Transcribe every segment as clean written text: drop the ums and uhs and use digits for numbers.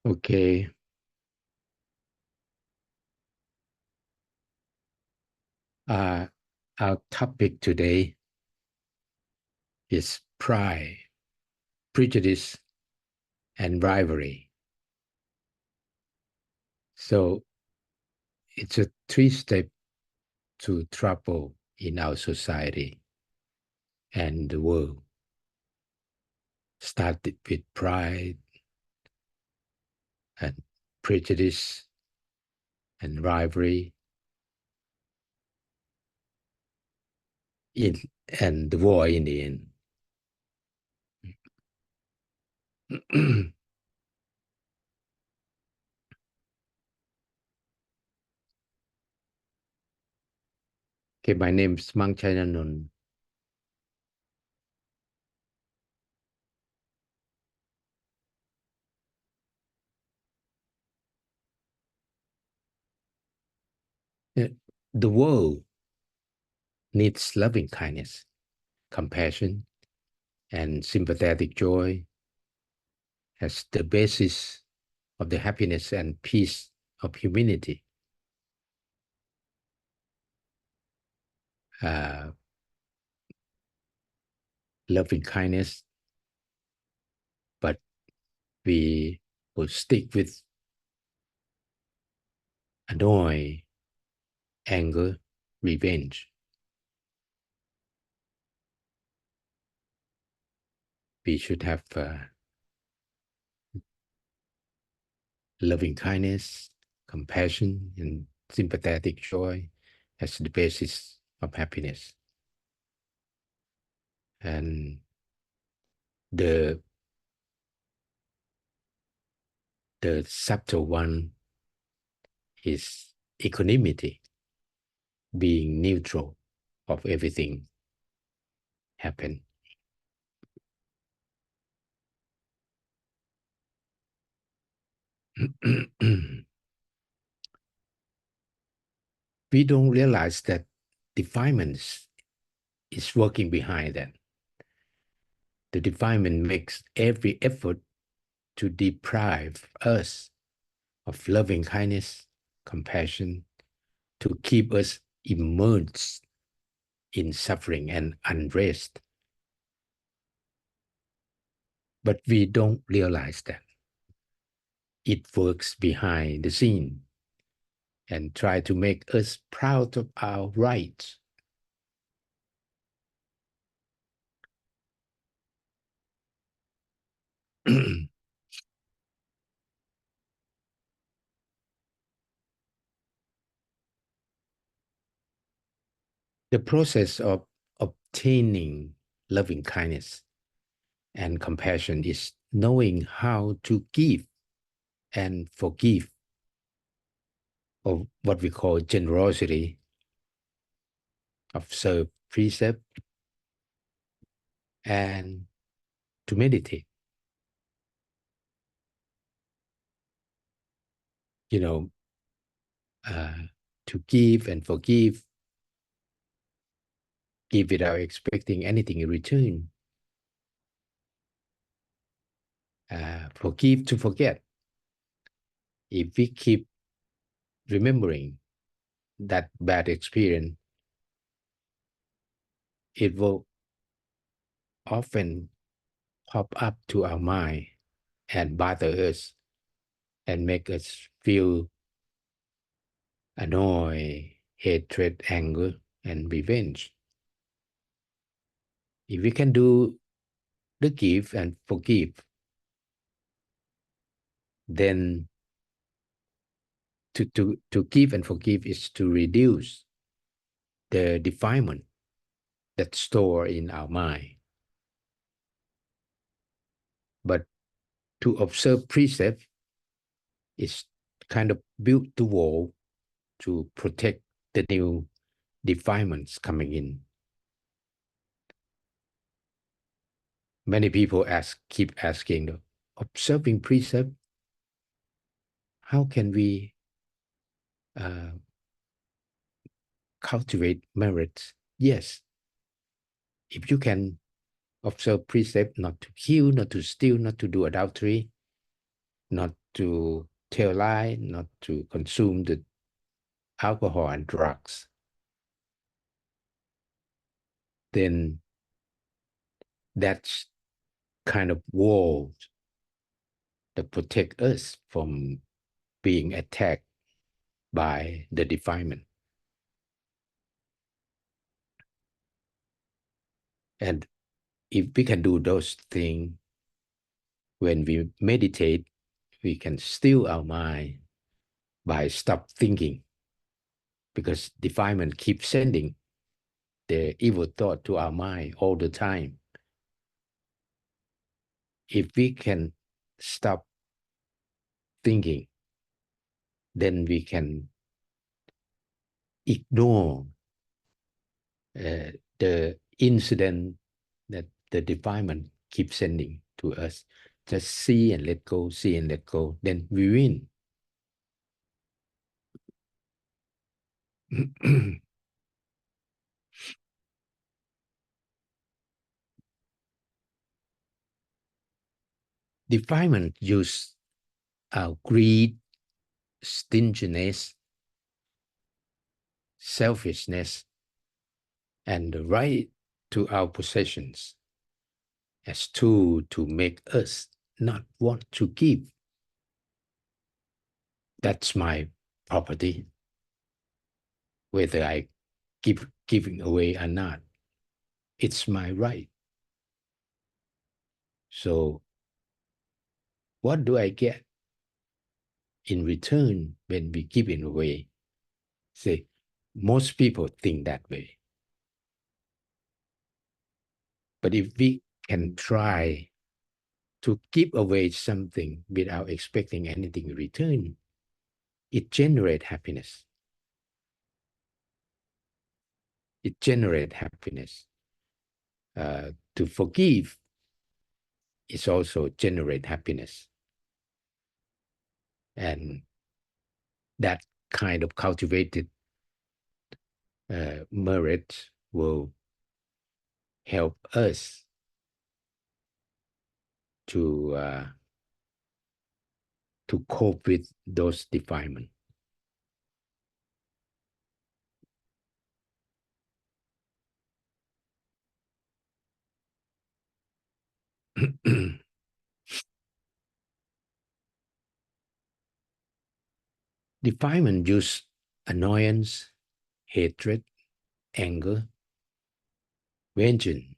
Okay. Uh, our topic today is pride, prejudice, and rivalry. So it's a three-step to trouble in our society and the world. Started with pride and prejudice and rivalry in and the war in the end. Okay, my name is Mang Chainanon. The world needs loving kindness, compassion, and sympathetic joy as the basis of the happiness and peace of humanity. Uh, Loving kindness, but we will stick with annoy, anger, revenge. We should have loving kindness, compassion, and sympathetic joy as the basis of happiness. And the the subtle one is equanimity, being neutral of everything happen. We don't realize that defilement is working behind that. The defilement makes every effort to deprive us of loving kindness, compassion, to keep us immersed in suffering and unrest. But we don't realize that it works behind the scene and try to make us proud of our rights. The process of obtaining loving kindness and compassion is knowing how to give and forgive, or what we call generosity, observe precept, and to meditate. You know, uh, to give and forgive, give without expecting anything in return. Forgive to forget. If we keep remembering that bad experience, it will often pop up to our mind and bother us and make us feel annoyed, hatred, anger, and revenge. If we can do the give and forgive, then to give and forgive is to reduce the defilement that's stored in our mind. But to observe precept is kind of build the wall to protect the new defilements coming in. Many people keep asking, observing precept, how can we uh, cultivate merits? Yes, if you can observe precept not to kill, not to steal, not to do adultery, not to tell lie, not to consume the alcohol and drugs, then that's kind of wall that protect us from being attacked by the defilement. And if we can do those things, when we meditate, we can still our mind by stop thinking, because defilement keeps sending the evil thought to our mind all the time. If we can stop thinking, then we can ignore the incident that the defilement keeps sending to us. Just see and let go, see and let go, then we win. Defilement use our greed, stinginess, selfishness, and the right to our possessions as tool to make us not want to give. That's my property, whether I giving away or not. It's my right. So what do I get in return when we give it away? Say, most people think that way. But if we can try to give away something without expecting anything in return, it generates happiness. It generates happiness. To forgive is also generate happiness. And that kind of cultivated merit will help us to cope with those defilements. Defilement use annoyance, hatred, anger, vengeance,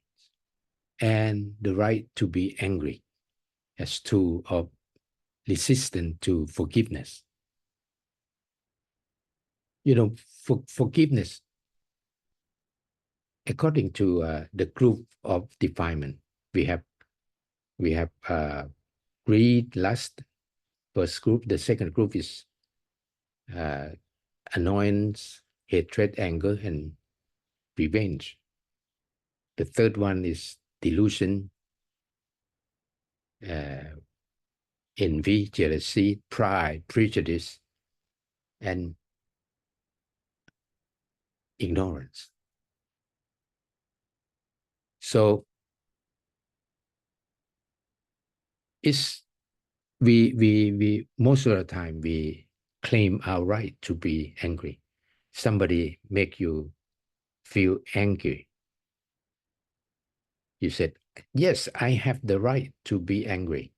and the right to be angry as tool of resistance to forgiveness. You know, forgiveness, according to the group of defilement, we have greed, lust, first group. The second group is uh, annoyance, hatred, anger, and revenge. The third one is delusion, uh, envy, jealousy, pride, prejudice, and ignorance. So it's we most of the time we claim our right to be angry. Somebody make you feel angry. You said, yes, I have the right to be angry.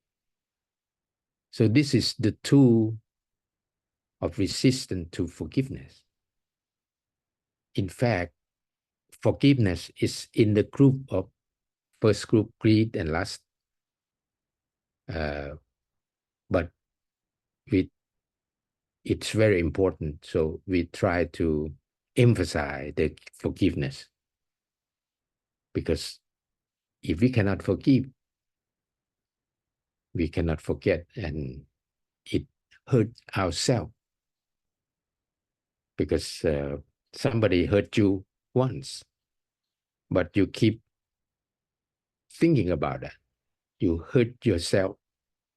So this is the tool of resistance to forgiveness. In fact, forgiveness is in the group of first group, greed and lust. But it's very important. So we try to emphasize the forgiveness, because if we cannot forgive, we cannot forget, and it hurts ourselves, because somebody hurt you once, but you keep thinking about that. You hurt yourself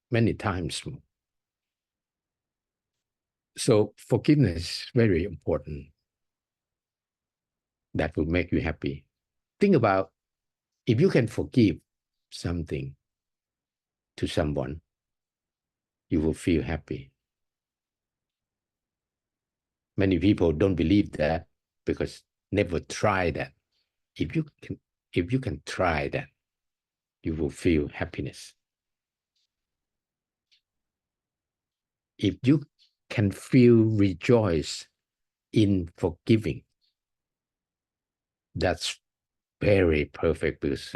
many times more. So forgiveness is very important. That will make you happy. Think about if you can forgive something to someone, you will feel happy. Many people don't believe that because never try that. If you can, if you can try that, you will feel happiness. If you can feel rejoice in forgiving, that's very perfect because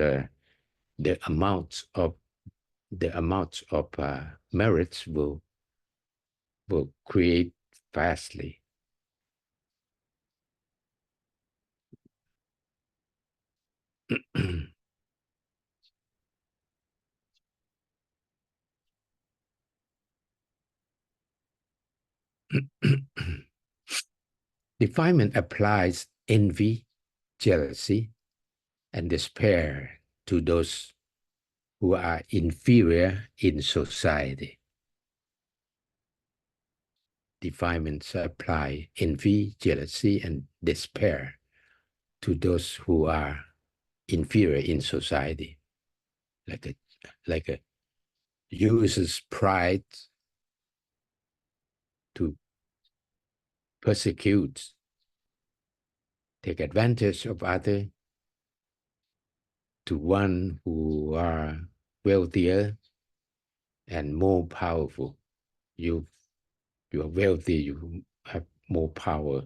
the amount of merits will create vastly. Defilement applies envy, jealousy, and despair to those who are inferior in society. Defilements apply envy, jealousy, and despair to those who are inferior in society, like a uses pride to persecute, take advantage of others, to one who are wealthier and more powerful. You you are wealthy, you have more power,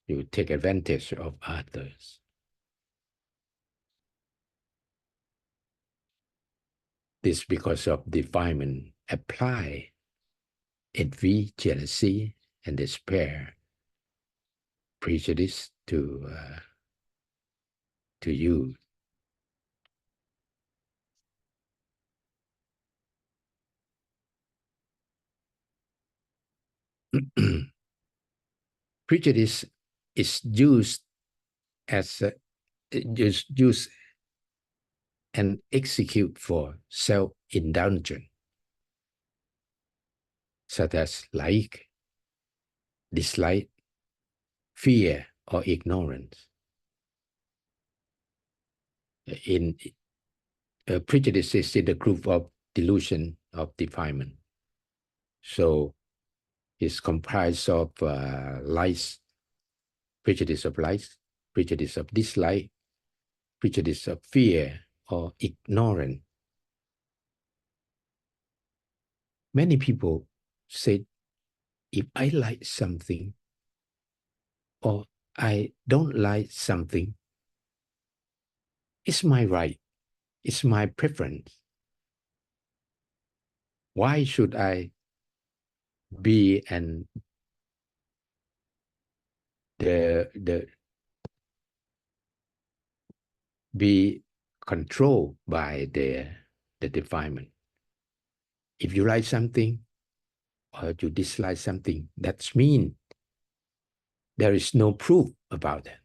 you take advantage of others. This because of defilement apply envy, jealousy, and despair, prejudice to you. Prejudice is used as used and execute for self-indulgence, such as like, dislike, fear, or ignorance. In prejudice is in the group of delusion of defilement. So it's comprised of lies, prejudice of lies, prejudice of dislike, prejudice of fear, or ignorance. Many people say, if I like something or I don't like something, it's my right, it's my preference. Why should I be and the be controlled by the defilement? If you like something or you dislike something, that's mean there is no proof about that.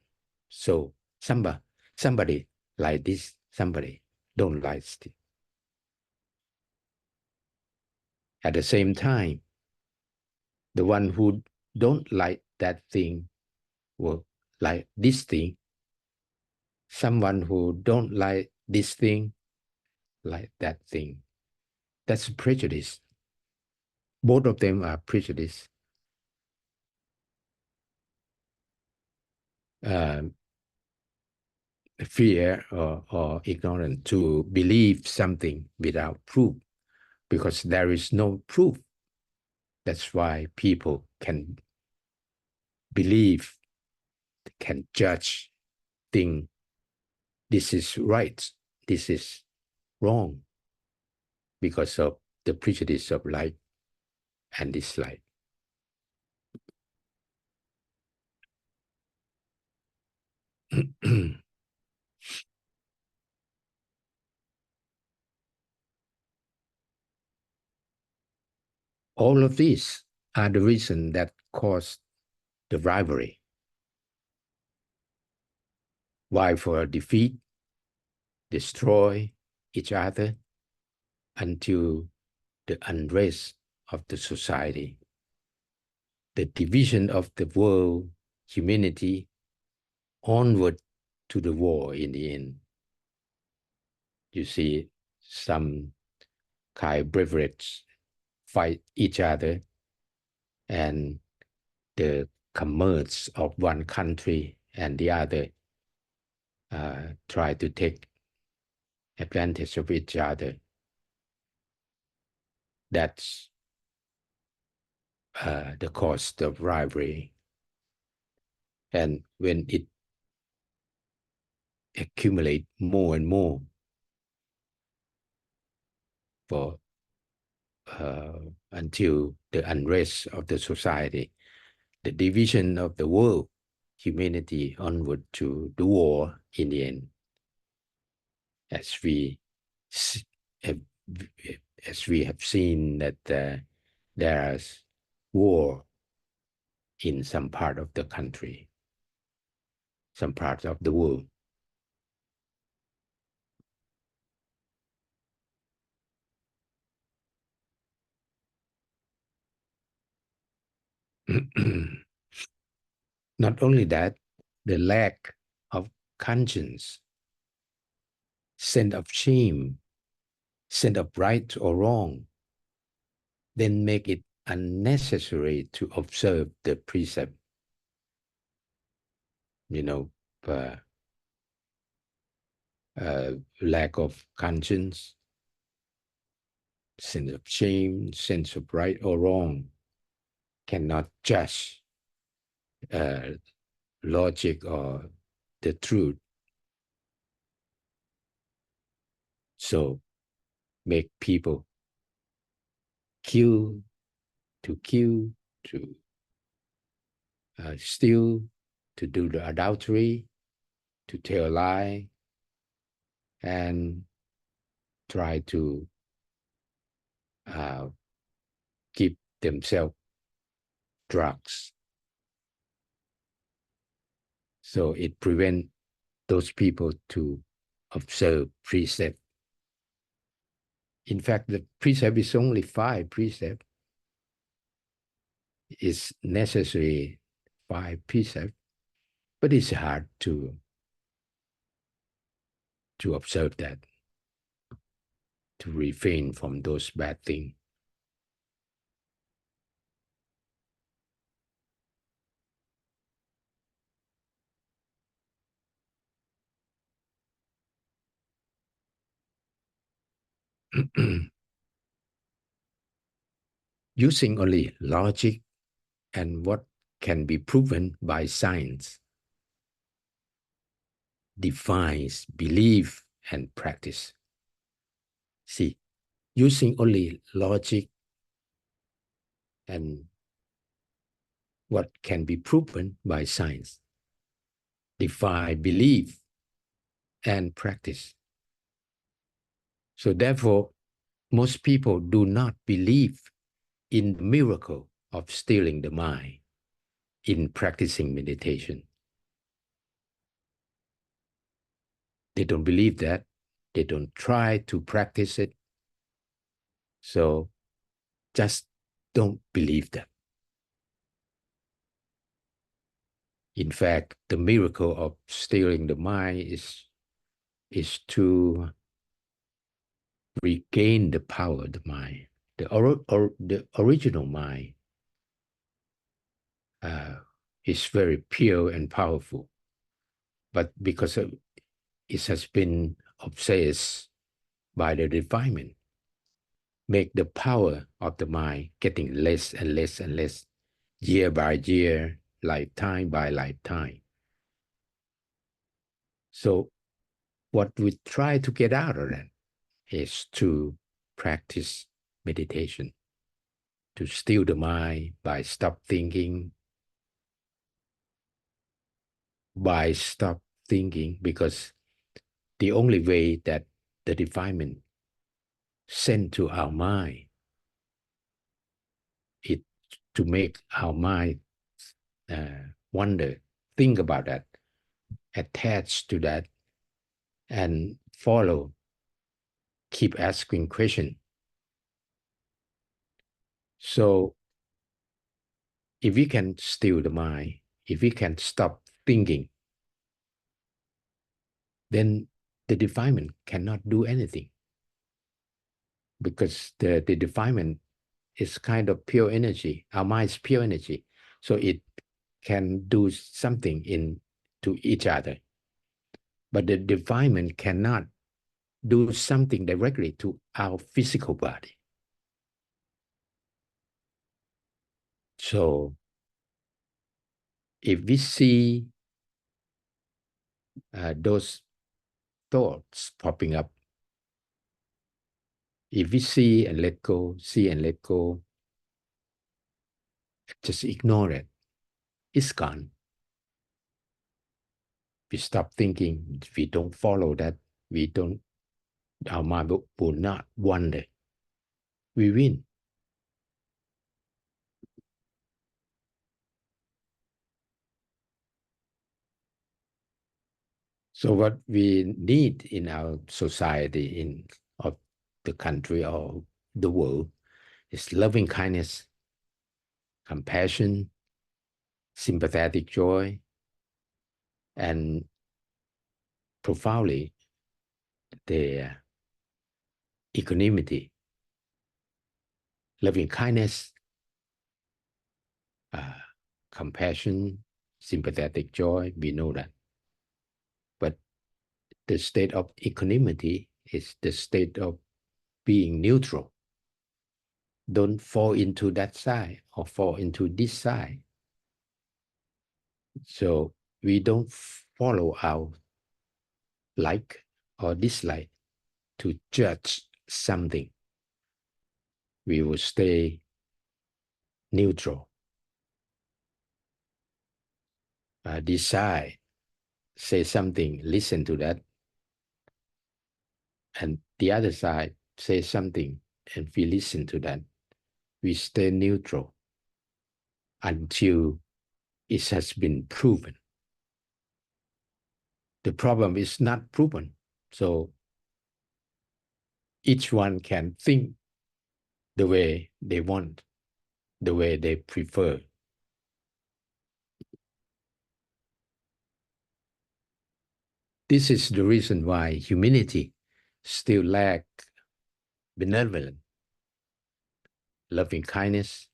So somebody like this, somebody don't like it. At the same time, the one who don't like that thing will like this thing. Someone who don't like this thing like that thing. That's prejudice. Both of them are prejudice. Uh, Fear or ignorance to believe something without proof, because there is no proof. That's why people can believe, can judge, think this is right, this is wrong, because of the prejudice of like and dislike. All of these are the reason that caused the rivalry. Why for defeat, destroy each other until the unrest of the society, the division of the world, humanity, onward to the war in the end. You see some kind of beverage fight each other, and the commerce of one country and the other try to take advantage of each other. That's the cost of rivalry. And when it accumulates more and more for until the unrest of the society, the division of the world, humanity onward to the war in the end, as we have, as we have seen that there is war in some part of the country, some parts of the world. Not only that, the lack of conscience, sense of shame, sense of right or wrong, then make it unnecessary to observe the precept. You know, uh, lack of conscience, sense of shame, sense of right or wrong, cannot judge logic or the truth. So make people kill, to steal, to do the adultery, to tell a lie, and try to uh, keep themselves drugs. So it prevents those people to observe precept. In fact, the precept is only 5 precepts. It's necessary 5 precepts, but it's hard to observe that, to refrain from those bad things. Using only logic and what can be proven by science defines belief and practice. See, using only logic and what can be proven by science define belief and practice. So therefore, most people do not believe in the miracle of stealing the mind in practicing meditation. They don't believe that. They don't try to practice it. So just don't believe that. In fact, the miracle of stealing the mind is to regain the power of the mind. The original mind is very pure and powerful, but because it has been obsessed by the defilement, make the power of the mind getting less and less and less, year by year, lifetime by lifetime. So what we try to get out of that is to practice meditation, to still the mind by stop thinking, because the only way that the defilement sent to our mind is to make our mind wonder, think about that, attach to that, and follow, keep asking questions. So if we can still the mind, if we can stop thinking, then the defilement cannot do anything, because the defilement is kind of pure energy. Our mind is pure energy. So it can do something to each other. But the divine mind cannot do something directly to our physical body. So if we see those thoughts popping up, if we see and let go, see and let go, just ignore it. It's gone. We stop thinking. We don't follow that. We don't. Our mind will not wander. We win. So what we need in our society, in of the country or the world, is loving kindness, compassion, sympathetic joy, and profoundly the equanimity. Loving kindness, uh, compassion, sympathetic joy, we know that. But the state of equanimity is the state of being neutral. Don't fall into that side or fall into this side. So we don't follow our like or dislike to judge something. We will stay neutral. Decide, say something, listen to that. And the other side say something and we listen to that. We stay neutral until it has been proven. The problem is not proven. So each one can think the way they want, the way they prefer. This is the reason why humanity still lack benevolence, loving kindness,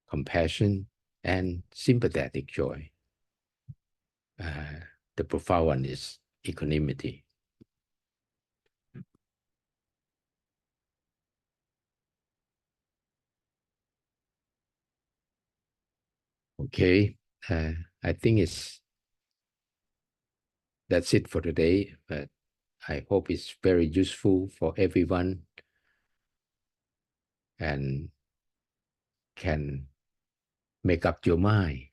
compassion, and sympathetic joy. The profound one is equanimity. Okay, I think that's it for today. But I hope it's very useful for everyone and can make up your mind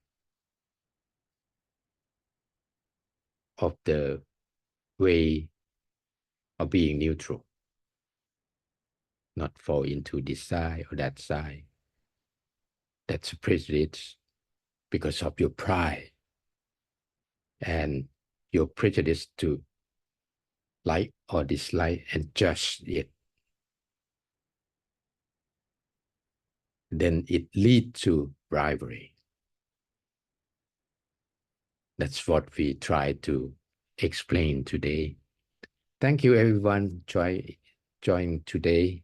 of the way of being neutral, not fall into this side or that side. That's a prejudice because of your pride and your prejudice to like or dislike and judge it. Then it leads to rivalry. That's what we try to explain today. Thank you everyone joining today.